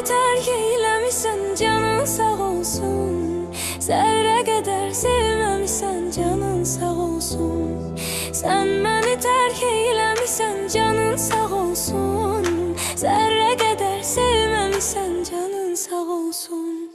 terk eylemişsen canın sağ olsun. Zerre kadar sevmemişsen canın sağ olsun. Sen beni terk eylemişsen canın sağ olsun. Zerre kadar sevmemişsen canın sağ olsun.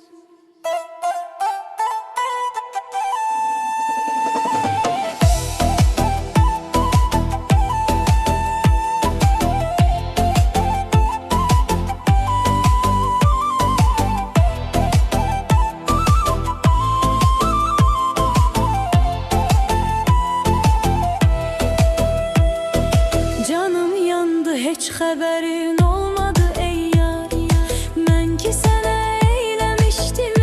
Canım yandı, hiç haberin olmadı ey yar. Ben ki sana eylemiştim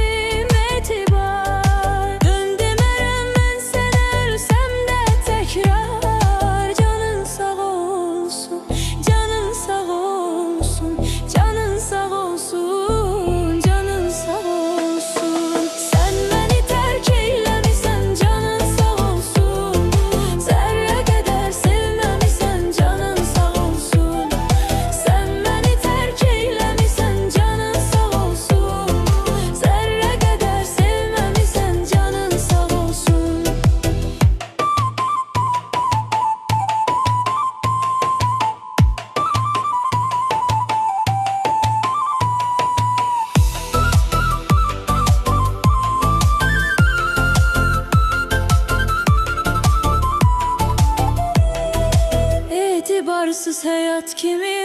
etibar. Dön demerem ben sana, ölsem de tekrar. Canın sağ olsun, canın sağ olsun, canın sağ olsun, canın sağ olsun. Sen beni terk eylemişsen canın sağ olsun. Zerre kadar sevmemişsen canın sağ olsun. Sen beni terk eylemişsen canın sağ olsun. Zerre kadar sevmemişsen canın sağ olsun. İtibarsız hayat kimi